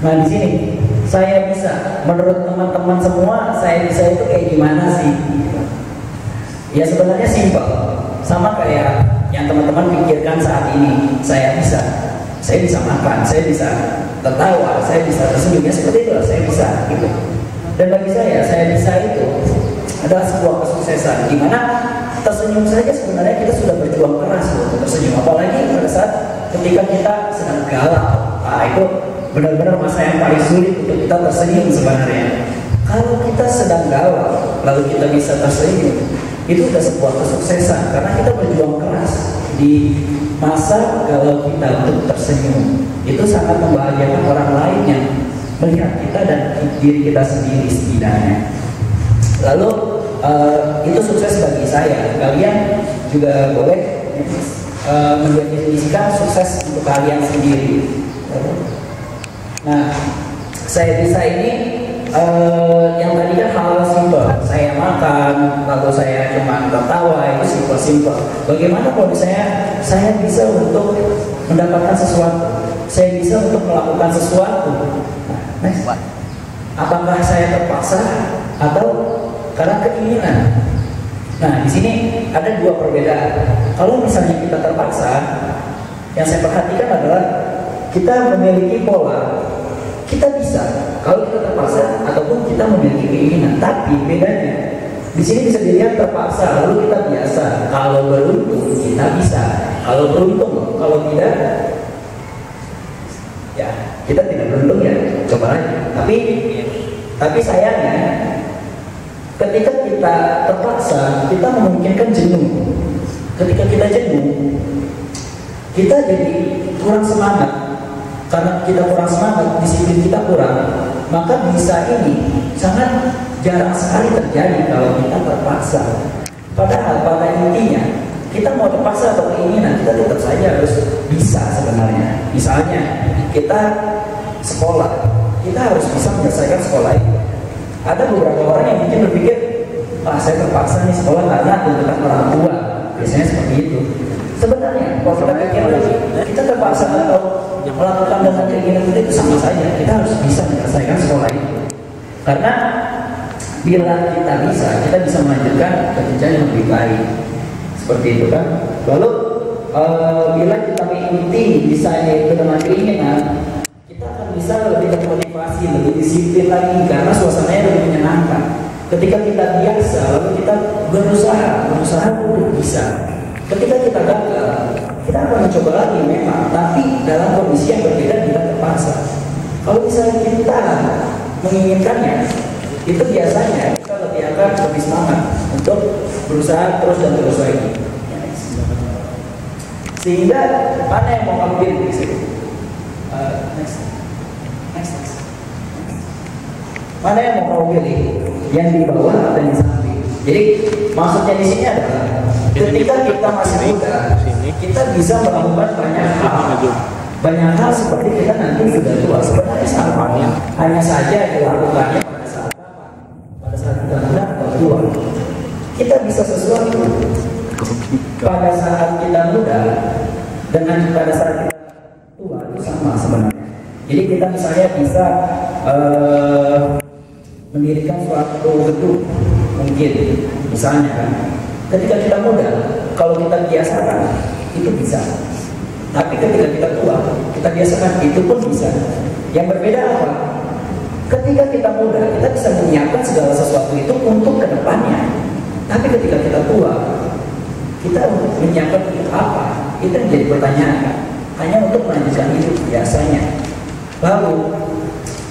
Nah di sini saya bisa, menurut teman-teman semua saya bisa itu kayak gimana sih? Ya sebenarnya simpel, sama kayak yang teman-teman pikirkan saat ini. Saya bisa makan, saya bisa tertawa, saya bisa tersenyum, ya seperti itu saya bisa gitu. Dan bagi saya bisa itu adalah sebuah kesuksesan, di mana tersenyum saja sebenarnya kita sudah berjuang keras untuk tersenyum, apalagi pada saat ketika kita sedang galau. Nah itu benar-benar masa yang paling sulit untuk kita tersenyum sebenarnya. Kalau kita sedang galau lalu kita bisa tersenyum, itu sudah sebuah kesuksesan karena kita berjuang keras di masa galau kita untuk tersenyum. Itu sangat membahagiakan orang lain yang melihat kita dan diri kita sendiri setidaknya. Lalu itu sukses bagi saya. Kalian juga boleh mendefinisikan sukses untuk kalian sendiri. Nah, saya bisa ini yang tadi kan hal simpel. Saya makan, lalu saya cuma tertawa, itu simpel. Bagaimana kalau saya bisa untuk mendapatkan sesuatu, saya bisa untuk melakukan sesuatu. Next. Apakah saya terpaksa atau karena keinginan? Nah, di sini ada dua perbedaan. Kalau misalnya kita terpaksa, yang saya perhatikan adalah kita memiliki pola. Kita bisa kalau kita terpaksa ataupun kita memiliki keinginan. Tapi bedanya di sini bisa dilihat terpaksa lalu kita biasa. Kalau beruntung kita bisa. Kalau beruntung, kalau tidak ya kita tidak beruntung ya. Coba lagi. Tapi sayangnya ketika kita terpaksa, kita memungkinkan jenuh. Ketika kita jenuh, kita jadi kurang semangat. Karena kita kurang semangat, disiplin kita kurang, maka bisa ini sangat jarang sekali terjadi kalau kita terpaksa. Padahal pada intinya kita mau terpaksa atau keinginan, kita tetap saja harus bisa sebenarnya. Misalnya kita sekolah, kita harus bisa menyelesaikan sekolah itu. Ada beberapa orang yang mungkin berpikir, saya terpaksa nih sekolah karena tuntutan orang tua. Biasanya seperti itu. Sebenarnya kalau kita pikir lagi, kita terpaksa atau melakukan dengan keinginan kita itu sama saja. Kita harus bisa menyelesaikan sekolah itu. Karena bila kita bisa melanjutkan ke jenjang yang lebih baik. Seperti itu kan. Lalu bila kita mengikuti misalnya itu dengan keinginan, kita akan bisa lebih termotivasi, lebih disiplin lagi karena suasananya lebih menyenangkan. Ketika kita biasa, lalu kita berusaha untuk bisa. Ketika kita gagal, kita akan mencoba lagi memang, tapi dalam kondisi yang berbeda bila terpaksa. Kalau misalnya kita menginginkannya, itu biasanya kita akan lebih semangat untuk berusaha terus dan terus lagi. Sehingga mana yang mau ambil di sini? Next. Mana yang mau pilih? Yang di bawah atau yang di samping? Jadi maksudnya di sini adalah ketika kita masih muda, kita bisa melakukan banyak hal seperti kita nanti sudah tua. Sebenarnya sama, hanya saja dilakukannya pada saat kapan? Pada saat kita muda atau tua. Kita bisa sesuatu pada saat kita muda dengan pada saat kita tua itu sama sebenarnya. Jadi kita misalnya bisa mendirikan suatu gedung mungkin, misalnya kan. Ketika kita muda, kalau kita biasakan, itu bisa. Tapi ketika kita tua, kita biasakan, itu pun bisa. Yang berbeda apa? Ketika kita muda, kita bisa menyiapkan segala sesuatu itu untuk kedepannya. Tapi ketika kita tua, kita menyiapkan untuk apa? Itu yang jadi pertanyaan kan? Hanya untuk melanjutkan hidup biasanya. Lalu,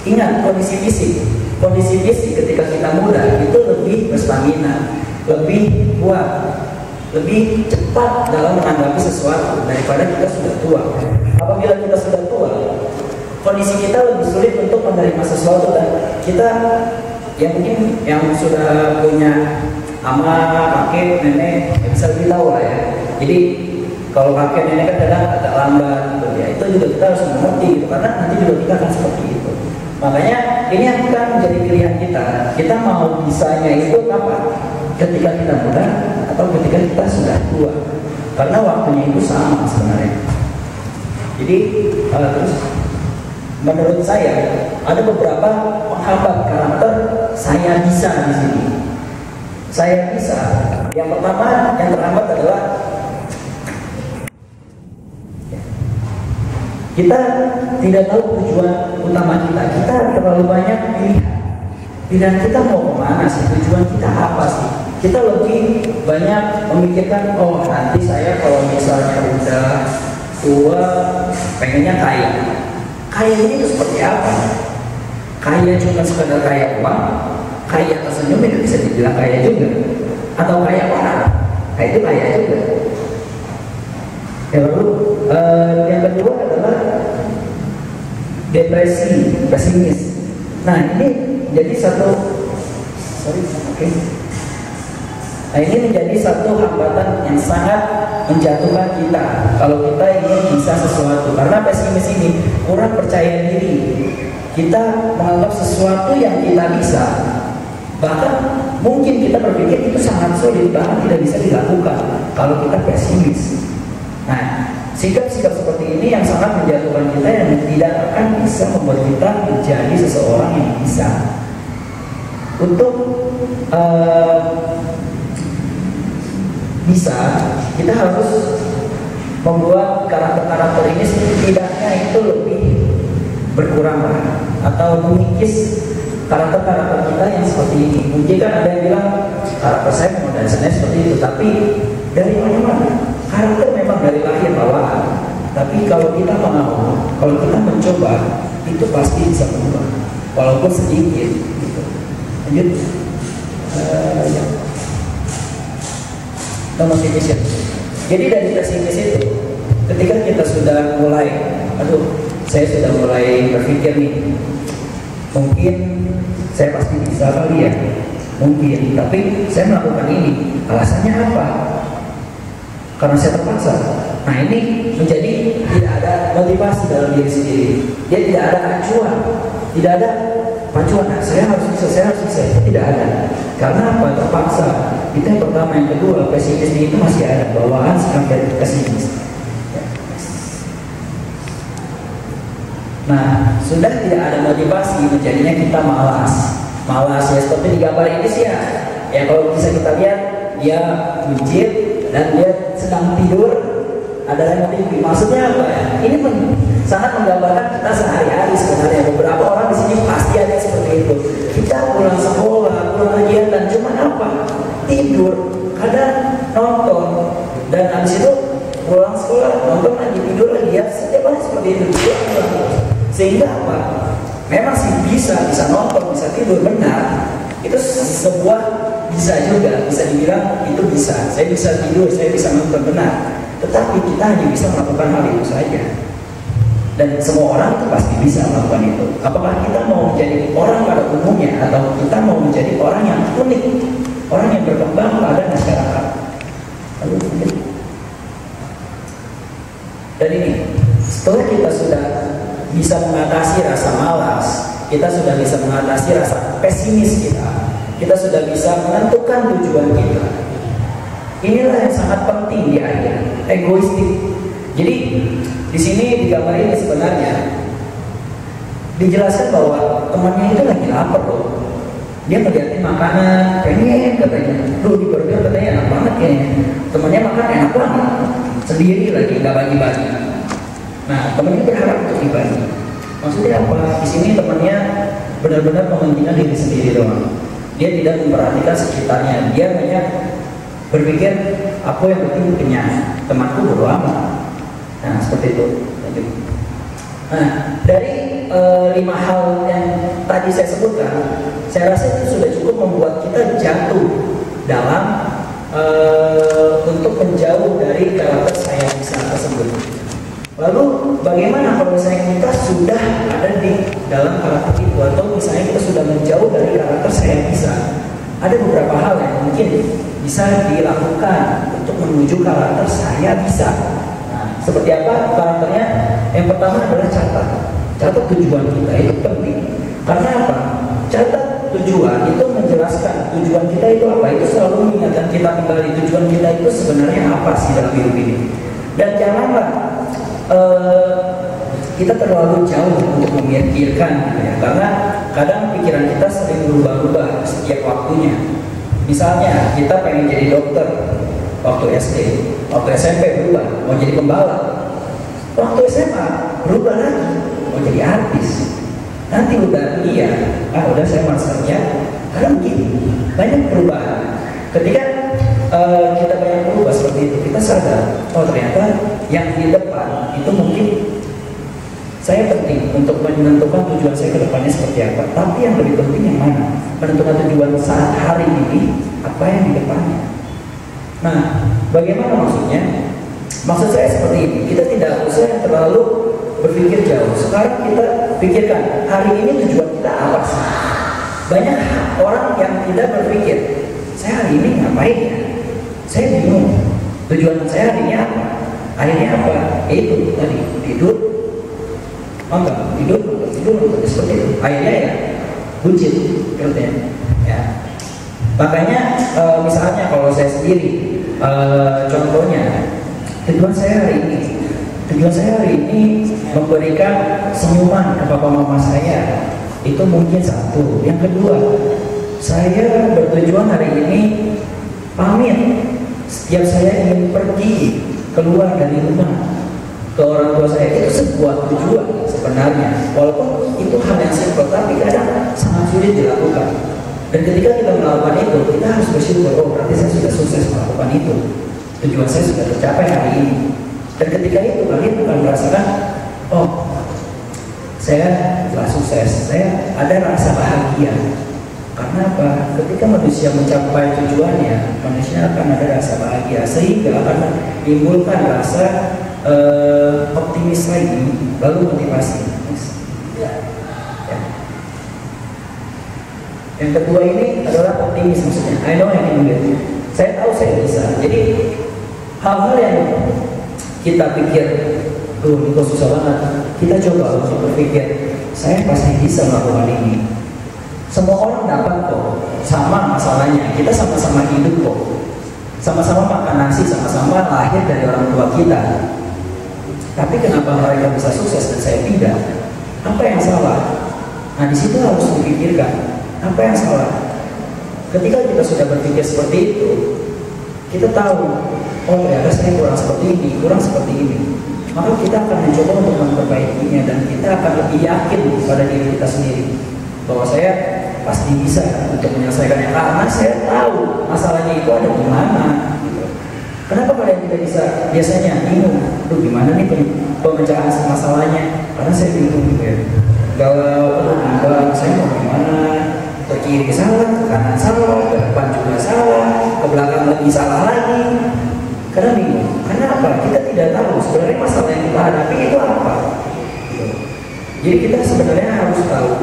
ingat kondisi fisik. Kondisi fisik ketika kita muda itu lebih berstamina, lebih kuat, lebih cepat dalam menanggapi sesuatu daripada kita sudah tua. Apabila kita sudah tua, kondisi kita lebih sulit untuk menerima sesuatu dan kita yang mungkin yang sudah punya ama, kakek, nenek bisa lebih tahu lah ya. Jadi kalau kakek nenek kan kadang agak lambat gitu ya. Itu juga kita harus mengerti gitu, karena nanti juga kita akan seperti itu. Makanya ini akan menjadi pilihan kita. Kita mau bisanya itu kapan? Ketika kita muda atau ketika kita sudah tua? Karena waktunya itu sama sebenarnya. Jadi terus menurut saya ada beberapa penghambat karakter saya bisa di sini. Saya bisa. Yang pertama yang terhambat adalah kita tidak tahu tujuan utama kita. Kita terlalu banyak pilihan. Pilihan kita mau kemana sih? Tujuan kita apa sih? Kita lebih banyak memikirkan, oh nanti saya kalau misalnya udah tua pengennya kaya. Kaya ini itu seperti apa? Kaya cuma sekadar kaya uang, kaya tersenyum itu bisa dibilang kaya juga. Atau kaya orang, itu kaya juga. Lalu yang kedua adalah depresi, pesimis. Nah ini jadi Nah ini menjadi satu hambatan yang sangat menjatuhkan kita kalau kita ingin bisa sesuatu. Karena pesimis ini kurang percaya diri. Kita menganggap sesuatu yang kita bisa, bahkan mungkin kita berpikir itu sangat sulit, bahkan tidak bisa dilakukan kalau kita pesimis. Nah, sikap-sikap seperti ini yang sangat menjatuhkan kita, yang tidak akan bisa membuat kita menjadi seseorang yang bisa. Untuk bisa, kita harus membuat karakter-karakter ini setidaknya itu lebih berkurang atau mengikis karakter-karakter kita yang seperti ini. Mungkin kan ada yang bilang karakter saya memang dari sana seperti itu, tapi dari mana? Karakter memang dari lahir bawaan. Tapi kalau kita mau, kalau kita mencoba, itu pasti bisa berubah, walaupun sedikit. Gitu. Lanjut. Ya. Motivation. Jadi dari pesimis itu, ketika kita sudah mulai, saya sudah mulai berpikir nih, mungkin saya pasti bisa kali ya, mungkin, tapi saya melakukan ini, alasannya apa? Karena saya terpaksa. Nah ini menjadi tidak ada motivasi dalam diri sendiri. Dia tidak ada acuan, tidak ada pacuan. Nah, saya harus bisa, itu tidak ada. Karena apa? Terpaksa. Itu yang pertama. Yang kedua, pesimis itu masih ada bawaan sampai pesimis. Nah, sudah tidak ada motivasi, menjadinya kita malas ya, seperti di gambar ini sih ya. Ya kalau bisa kita lihat, dia buncit dan dia sedang tidur, ada remote TV. Maksudnya apa ya? Ini sangat menggambarkan kita sehari-hari sebenarnya. Beberapa orang di sini pasti ada seperti itu. Kita pulang sekolah, pulang kegiatan, cuma apa? Tidur, kadang nonton, dan habis itu pulang sekolah, nonton lagi, tidur lagi, ya setiap hari seperti itu. Sehingga apa? Memang sih bisa nonton, bisa tidur, benar. Itu sebuah bisa juga, bisa dibilang itu bisa. Saya bisa tidur, saya bisa nonton, benar. Tetapi kita hanya bisa melakukan hal itu saja. Dan semua orang itu pasti bisa melakukan itu. Apakah kita mau menjadi orang pada umumnya, atau kita mau menjadi orang yang unik, orang yang berkembang pada masyarakat? Lalu dan ini, setelah kita sudah bisa mengatasi rasa malas, kita sudah bisa mengatasi rasa pesimis kita sudah bisa menentukan tujuan kita. Inilah yang sangat penting di akhir, egoistik. Jadi di sini di gambar ini sebenarnya dijelaskan bahwa temannya itu lagi lapar loh. Dia ngeliatin makanan, pengen katanya, di burger katanya enak banget kayaknya. Temannya makan enak banget, sendiri lagi, nggak bagi-bagi. Nah, temannya berharap untuk dibagi. Maksudnya apa? Di sini temannya benar-benar mementingkan diri sendiri doang. Dia tidak memperhatikan sekitarnya. Dia hanya berpikir, aku yang penting kenyang, temanku bodo amat. Nah, seperti itu. Nah, dari 5 hal yang tadi saya sebutkan, saya rasa itu sudah cukup membuat kita jatuh dalam untuk menjauh dari karakter saya bisa tersebut. Lalu bagaimana kalau misalnya kita sudah ada di dalam karakter itu, atau misalnya kita sudah menjauh dari karakter saya bisa? Ada beberapa hal yang mungkin bisa dilakukan untuk menuju karakter saya bisa. Nah, seperti apa karakternya? Yang pertama adalah catat tujuan kita, itu penting. Karena apa? Catat tujuan itu menjelaskan tujuan kita itu apa. Itu selalu mengingatkan kita kembali tujuan kita itu sebenarnya apa sih dalam hidup ini. Dan janganlah kita terlalu jauh untuk memikirkan gitu ya. Karena kadang pikiran kita sering berubah-ubah setiap waktunya. Misalnya kita pengen jadi dokter waktu SD, waktu SMP berubah mau jadi pembalap, waktu SMA berubah lagi mau jadi artis, nanti udah udah saya malas kerja. Karena begini, banyak perubahan. Ketika kita banyak berubah seperti itu, kita sadar, oh ternyata yang di depan itu mungkin saya penting untuk menentukan tujuan saya ke depannya seperti apa. Tapi yang lebih penting yang mana? Menentukan tujuan saat hari ini, apa yang di depannya. Nah, bagaimana maksudnya? Maksud saya seperti ini, kita tidak usah terlalu berpikir jauh. Sekarang kita pikirkan, hari ini tujuan kita apa sih? Banyak orang yang tidak berpikir, saya hari ini ngapain ya? Saya bingung, tujuan saya hari ini apa? Akhirnya apa? Itu tadi, tidur, tidur, seperti itu. Akhirnya ya, buncit, kerjanya. Ya. Makanya misalnya kalau saya sendiri, contohnya, tujuan saya hari ini memberikan senyuman ke papa mama saya. Itu mungkin satu. Yang kedua, saya bertujuan hari ini pamit setiap saya ingin pergi keluar dari rumah ke orang tua saya. Itu sebuah tujuan sebenarnya, walaupun itu hal yang simpel, tapi kadang sangat sulit dilakukan. Dan ketika kita melakukan itu, kita harus bersyukur, oh berarti saya sudah sukses melakukan itu, tujuan saya sudah tercapai hari ini. Dan ketika itu kalian bukan merasakan, oh saya telah sukses, saya ada rasa bahagia. Karena apa? Ketika manusia mencapai tujuannya, manusia akan ada rasa bahagia, sehingga akan menimbulkan rasa optimis lagi, lalu motivasi. Ya. Yang kedua ini adalah optimis, maksudnya I know I can do it. Saya tahu saya bisa. Jadi hal-hal yang kita pikir, ini kok susah banget, kita coba untuk berpikir, saya pasti bisa melakukan ini. Semua orang dapat kok, sama masalahnya, kita sama-sama hidup kok, sama-sama makan nasi, sama-sama lahir dari orang tua kita. Tapi kenapa mereka bisa sukses dan saya tidak? Apa yang salah? Nah disitu harus dipikirkan, apa yang salah? Ketika kita sudah berpikir seperti itu, kita tahu, oh ternyata saya kurang seperti ini, maka kita akan mencoba untuk memperbaikinya dan kita akan lebih yakin pada diri kita sendiri bahwa saya pasti bisa untuk menyelesaikannya karena saya tahu masalahnya itu ada di mana. Gitu. Kenapa kalian tidak bisa? Biasanya bingung, gimana nih pemecahan masalahnya? Karena saya bingung gitu ya. Kalau bimbang, saya mau gimana? Ke kiri salah, ke kanan salah, ke depan juga salah, ke belakang lebih salah lagi. Karena bingung. Karena apa? Kita tidak tahu sebenarnya masalah yang kita hadapi itu apa. Gitu. Jadi kita sebenarnya harus tahu.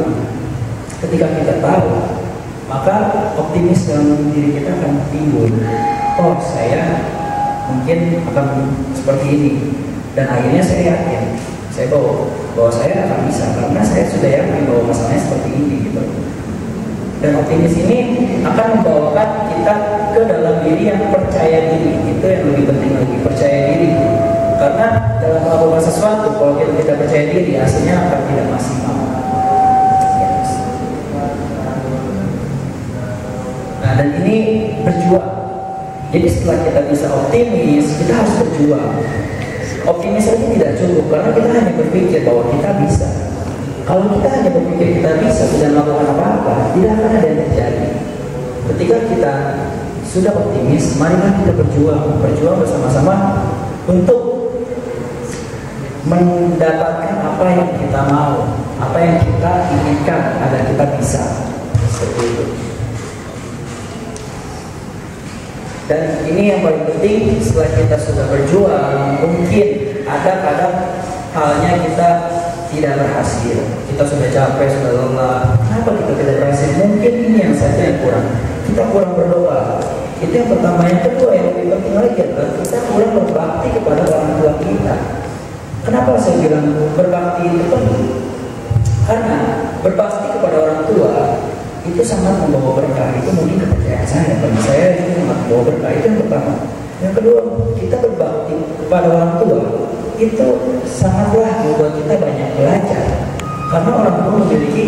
Ketika kita tahu, maka optimis dalam diri kita akan timbul. Oh, saya mungkin akan seperti ini. Dan akhirnya saya yakin, saya bahwa saya akan bisa karena saya sudah yakin bahwa masalahnya seperti ini gitu. Dan optimis ini akan membawakan kita ke dalam diri yang percaya diri. Itu yang lebih penting lagi, percaya diri. Karena dalam melakukan sesuatu, kalau kita tidak percaya diri, hasilnya akan tidak maksimal. Nah, dan ini berjuang. Jadi setelah kita bisa optimis, kita harus berjuang. Optimis saja tidak cukup karena kita hanya berpikir bahwa kita bisa. Kalau kita hanya berpikir kita bisa tidak melakukan apa-apa, tidak akan ada yang terjadi. Ketika kita sudah optimis, marilah kita berjuang bersama-sama untuk mendapatkan apa yang kita mau, apa yang kita inginkan agar kita bisa. Seperti itu. Dan ini yang paling penting, setelah kita sudah berjuang, mungkin ada kadang halnya kita tidak berhasil. Kita sudah capek, sudah lelah. Kenapa kita tidak berhasil? Mungkin ini yang satu yang kurang. Kita kurang berdoa. Itu yang pertama. Yang kedua yang lebih penting lagi adalah kita kurang berbakti kepada orang tua kita. Kenapa saya bilang berbakti itu penting? Karena berbakti kepada orang tua itu sangat membawa berkah. Itu mungkin kepercayaan saya. Bagi saya itu sangat membawa berkah. Itu yang pertama. Yang kedua, kita berbakti kepada orang tua itu sangatlah membuat kita banyak belajar, karena orang tua memiliki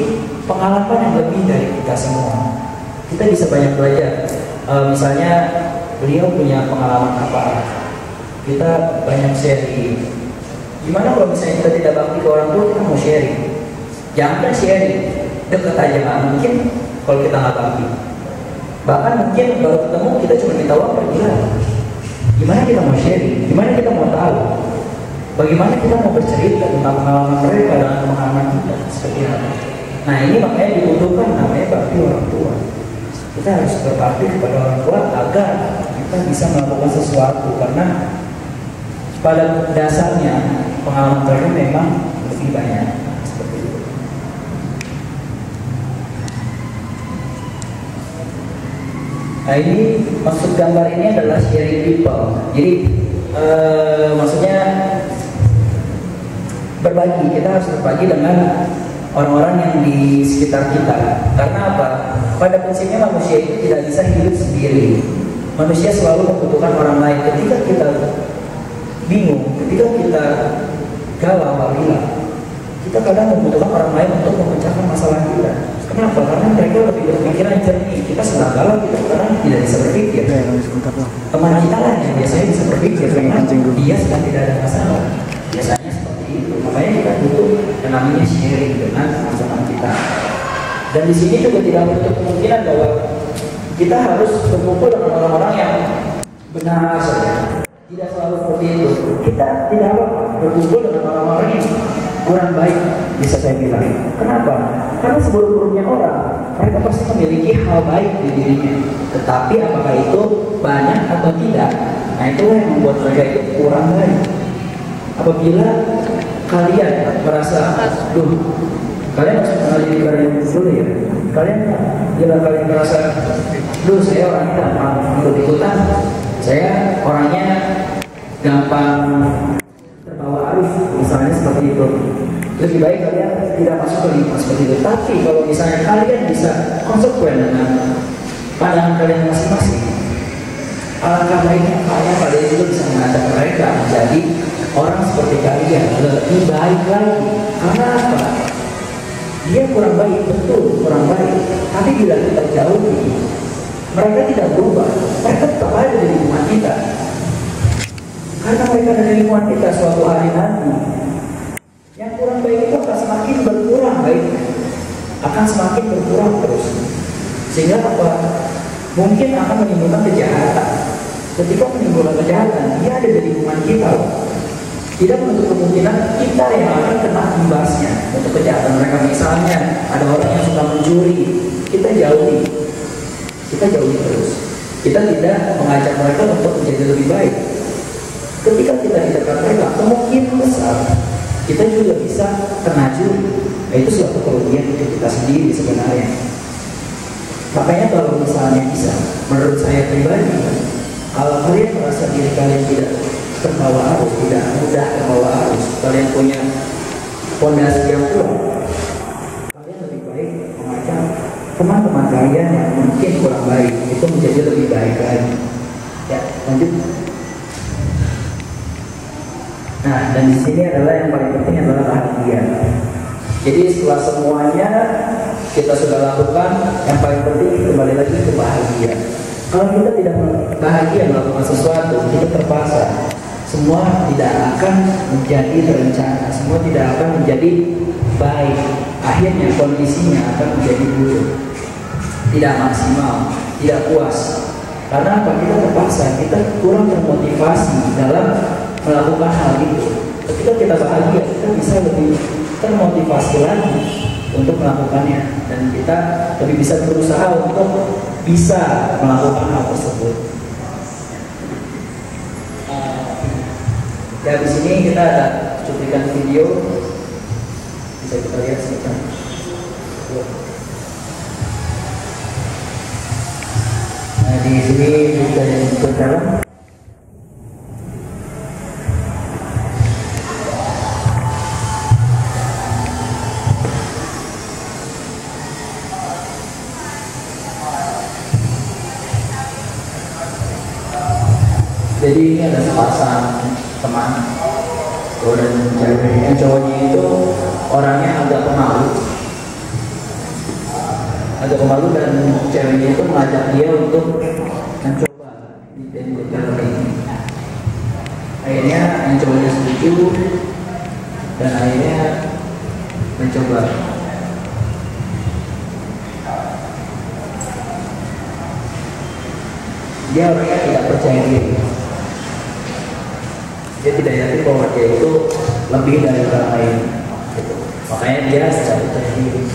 pengalaman yang lebih dari kita semua. Kita bisa banyak belajar. Misalnya beliau punya pengalaman apa, kita banyak sharing. Gimana kalau misalnya kita tidak bakti ke orang tua, kita mau sharing? Jangan sharing, deket aja nggak mungkin kalau kita nggak bakti. Bahkan mungkin baru ketemu kita cuma minta uang pergi lah. Gimana kita mau sharing? Gimana kita mau tahu? Bagaimana kita mau bercerita tentang pengalaman mereka dan pengalaman kita seperti apa? Nah ini makanya dibutuhkan namanya bakti orang tua. Kita harus berbakti kepada orang tua agar kita bisa melakukan sesuatu, karena pada dasarnya pengalaman mereka memang lebih banyak seperti itu. Nah ini maksud gambar ini adalah sharing people. Jadi maksudnya berbagi, kita harus berbagi dengan orang-orang yang di sekitar kita. Karena apa? Pada prinsipnya manusia itu tidak bisa hidup sendiri. Manusia selalu membutuhkan orang lain. Ketika kita bingung, ketika kita galau, kita kadang membutuhkan orang lain untuk memecahkan masalah kita. Kenapa? Karena mereka lebih berpikiran jernih. Kita sedang galau, kita kadang tidak bisa berpikir. Teman kita lah yang biasanya bisa berpikir, karena dia sedang tidak ada masalah. Biasanya seperti itu. Makanya kita butuh yang namanya sharing dengan teman-teman kita. Dan di sini juga tidak menutup kemungkinan bahwa kita harus berkumpul dengan orang-orang yang benar saja. Tidak selalu seperti itu. Kita tidak apa berkumpul dengan orang-orang yang kurang baik, bisa saya bilang. Kenapa? Karena seburuk-buruknya orang, mereka pasti memiliki hal baik di dirinya. Tetapi apakah itu banyak atau tidak? Nah itulah yang membuat mereka itu kurang baik. Apabila kalian merasa, kalian harus mengenal diri kalian dulu ya. Kalian bila kalian merasa, saya orangnya gampang ikut-ikutan, saya orangnya gampang terbawa arus, misalnya seperti itu. Lebih baik kalian tidak masuk ke lingkungan seperti itu. Tapi kalau misalnya kalian bisa konsekuen dengan pandangan kalian masing-masing, alangkah baiknya kalian itu bisa mengajak mereka menjadi orang seperti kalian, lebih baik lagi. Karena apa? Dia kurang baik, betul kurang baik. Tapi bila kita jauhi, mereka tidak berubah. Mereka tetap ada di lingkungan kita. Karena mereka ada di lingkungan kita, suatu hari nanti yang kurang baik itu akan semakin berkurang baiknya, akan semakin berkurang terus. Sehingga apa? Mungkin akan menimbulkan kejahatan. Ketika menimbulkan kejahatan, dia ada di lingkungan kita. Tidak menutup kemungkinan kita yang akan kena imbasnya untuk kejahatan mereka. Misalnya ada orang yang suka mencuri, kita jauhi terus. Kita tidak mengajak mereka untuk menjadi lebih baik. Ketika kita di dekat mereka, kemungkinan besar kita juga bisa kena curi. Nah, itu suatu kerugian untuk kita sendiri sebenarnya. Makanya kalau misalnya bisa, menurut saya pribadi, kalau kalian merasa diri kalian tidak terbawa arus, tidak mudah terbawa arus, kalian punya fondasi yang kuat, kalian lebih baik mengajak teman-teman kalian yang mungkin kurang baik itu menjadi lebih baik lagi. Ya, lanjut. Nah, dan di sini adalah yang paling penting adalah bahagia. Jadi setelah semuanya kita sudah lakukan, yang paling penting kembali lagi ke bahagia. Kalau kita tidak bahagia melakukan sesuatu, kita terpaksa. Semua tidak akan menjadi terencana, semua tidak akan menjadi baik. Akhirnya kondisinya akan menjadi buruk, tidak maksimal, tidak puas. Karena apa? Kita terpaksa, kita kurang termotivasi dalam melakukan hal itu. Ketika kita bahagia, kita bisa lebih termotivasi lagi untuk melakukannya, dan kita lebih bisa berusaha untuk bisa melakukan hal tersebut. Ya, di sini kita ada cuplikan video, bisa kita lihat sebentar. Nah, di sini kita yang berjalan. Jadi ini ada sepasang teman Dan yang cowoknya itu orangnya agak pemalu dan ceweknya itu mengajak dia untuk mencoba di dalam ini. Akhirnya yang cowoknya setuju dan akhirnya mencoba. Dia orangnya tidak percaya diri. Dia tidak yakin bahwa dia itu lebih dari orang lain. Gitu. Makanya dia secara percaya diri.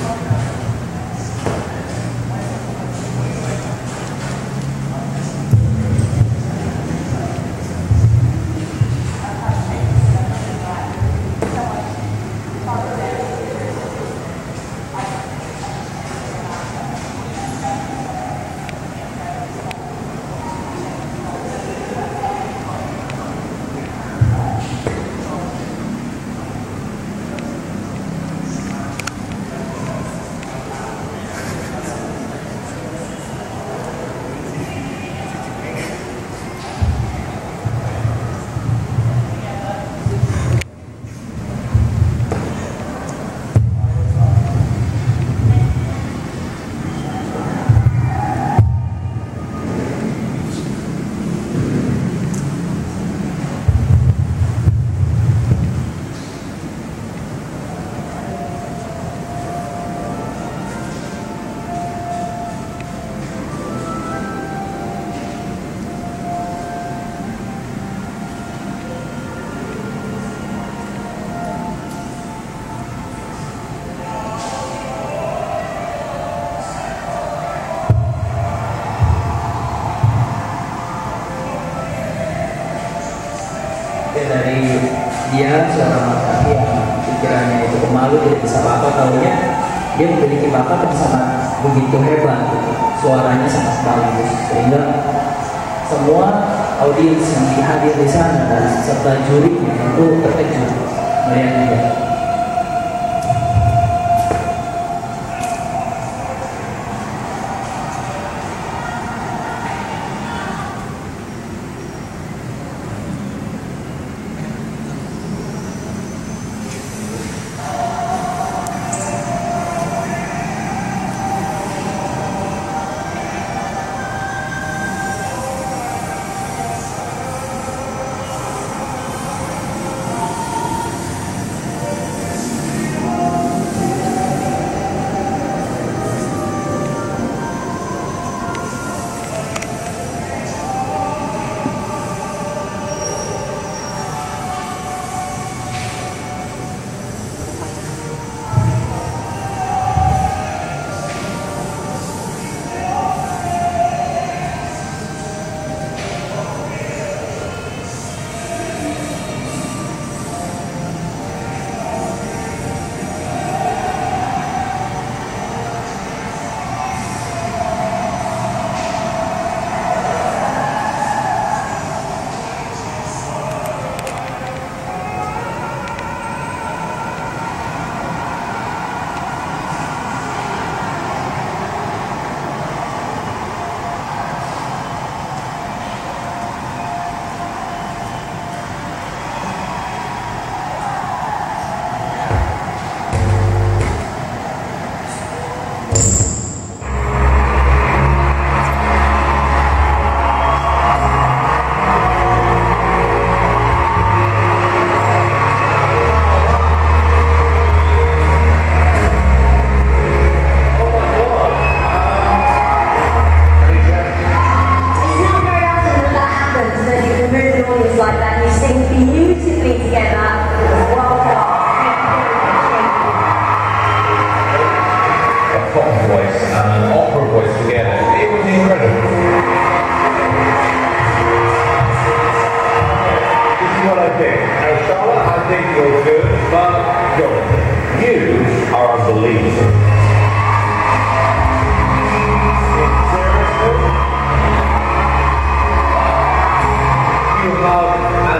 Dari dia seorang laki-laki yang pikirannya itu pemalu, tidak bisa apa-apa, tahunya dia memiliki bakat yang sangat begitu hebat, suaranya sangat bagus, sehingga semua audiens yang hadir di sana dan serta jurinya itu terkejut melihat dia.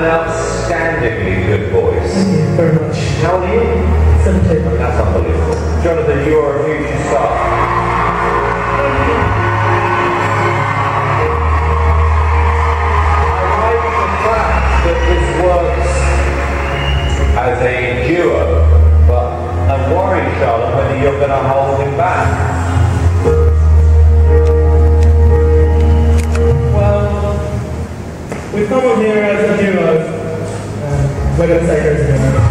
Outstandingly good voice. Thank you very much. How old are you? 17. That's unbelievable. Jonathan, you are a huge star. I like the fact that this works going to hold him back? Well, we've come on here as a duo. We're going to say here's a duo.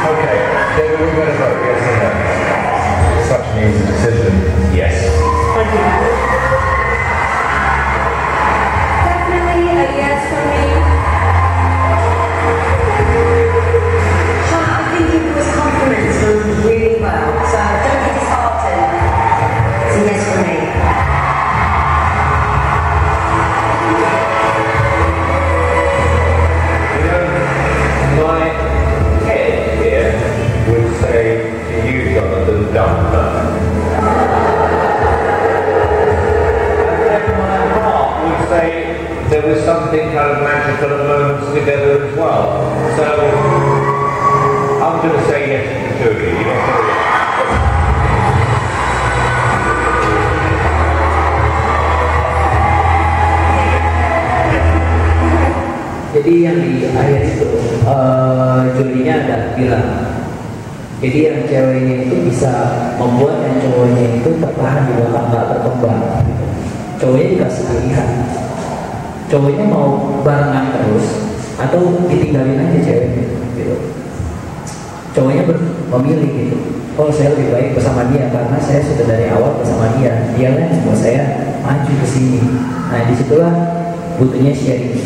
Okay, then we're going to vote yes or no. Such an easy decision. Yes. Thank you. Definitely a yes for me. Sean, I think it was compliments done really well, so don't be disheartened. It's a yes for me. You know, my head here would say to you, Jonathan, dumb. Say there was something kind of magical and moments together as well. So I'm going to say yes to the two of you. You're not going Jadi yang di akhir itu jurinya ada bilang, jadi yang ceweknya itu bisa membuat yang cowoknya itu tertahan di belakang, nggak berkembang. Cowoknya dikasih pilihan, cowoknya mau barengan terus atau ditinggalin aja ceweknya gitu. Cowoknya memilih gitu, oh saya lebih baik bersama dia karena saya sudah dari awal bersama dia, dia yang membuat saya maju ke sini. Nah disitulah butuhnya sharing.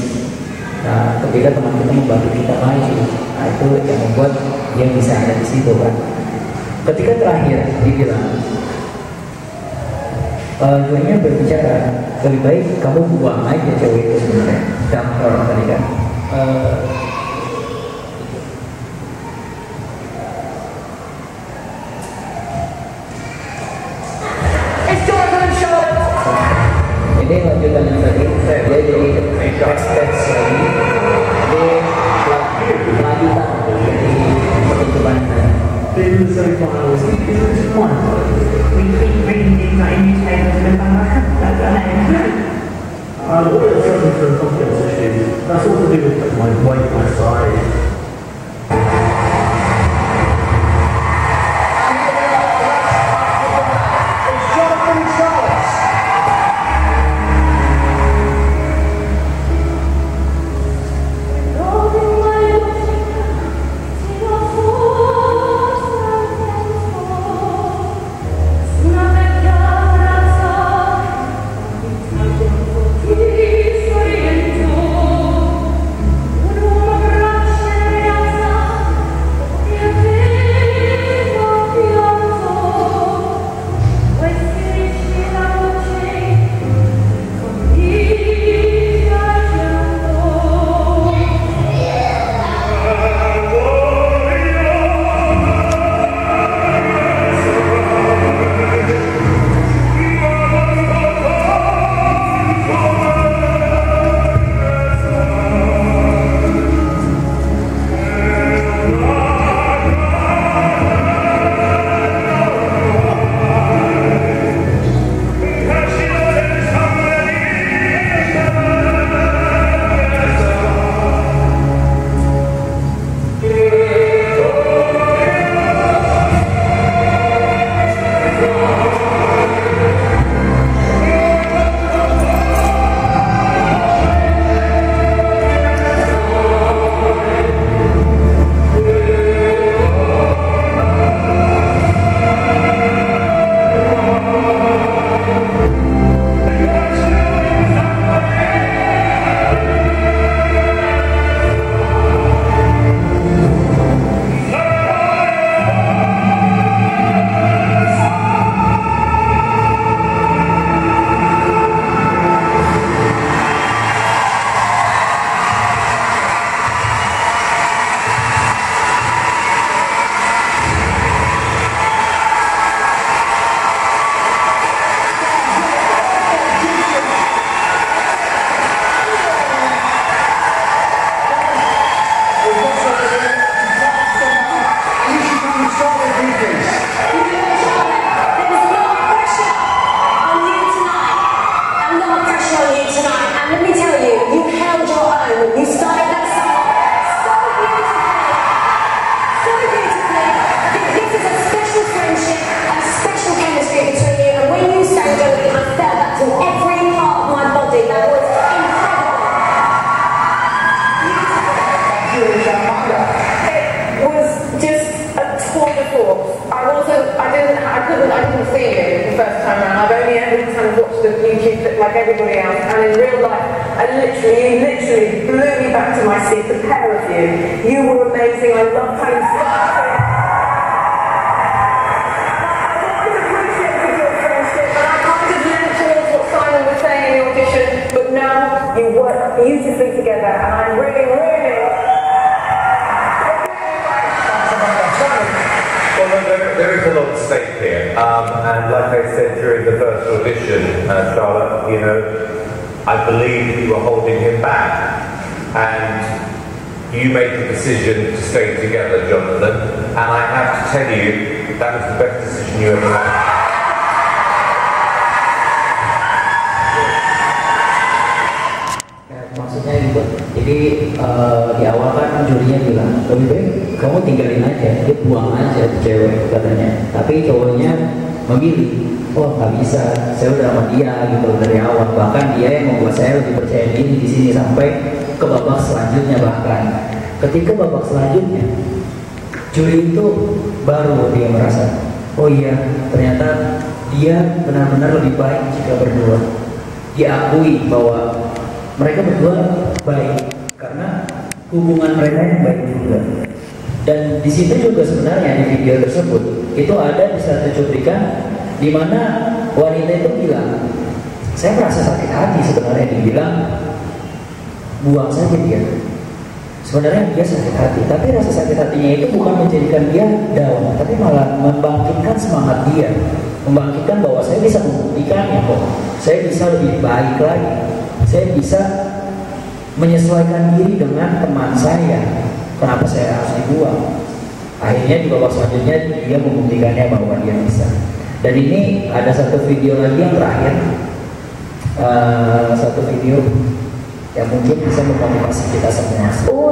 Nah ketika teman kita membantu kita maju, nah itu yang membuat dia bisa ada di situ kan. Ketika terakhir dibilang duanya berbicara, lebih baik kamu buang aja cewek itu sebenarnya. Dan orang tadi kan ini lanjutan yang tadi, dia jadi teks lagi, dia lanjutan dari pertunjukan tadi. In the semi-finals, it was just wonderful. We keep bringing things like new tables and What are suffering from confidence issues? That's all to do with my weight, my size. feeling the first time around. I've only ever kind of watched the YouTube clip like everybody else, and in real life, you literally blew me back to my seat, the pair of you. You were amazing. I loved how you started. I always appreciated your friendship, and I kind of leaned towards what Simon was saying in the audition, but now you work beautifully together, and I'm really, really... There is a lot at stake here, and like I said during the first audition, Charlotte, you know, I believe that you were holding him back, and you made the decision to stay together, Jonathan, and I have to tell you, that was the best decision you ever made. Maksudnya gitu, jadi di awal kan jurinya bilang lebih baik kamu tinggalin aja, dia buang aja cewek katanya. Tapi cowoknya memilih, oh nggak bisa, saya udah sama dia gitu dari awal. Bahkan dia yang membuat saya lebih percaya diri di sini sampai ke babak selanjutnya. Bahkan ketika babak selanjutnya, juri itu baru dia merasa, oh iya ternyata dia benar-benar lebih baik jika berdua. Diakui bahwa mereka berdua baik karena hubungan mereka yang baik juga. Dan di situ juga sebenarnya di video tersebut itu ada di satu cuplikan di mana wanita itu bilang, saya merasa sakit hati sebenarnya, dibilang buang saja dia. Sebenarnya dia sakit hati, tapi rasa sakit hatinya itu bukan menjadikan dia down, tapi malah membangkitkan semangat dia, membangkitkan bahwa saya bisa membuktikannya kok, saya bisa lebih baik lagi. Saya bisa menyesuaikan diri dengan teman saya. Kenapa saya harus dibuang? Akhirnya di babak selanjutnya dia membuktikannya bahwa dia bisa. Dan ini ada satu video lagi yang terakhir, satu video yang mungkin bisa memotivasi kita semua. Oh,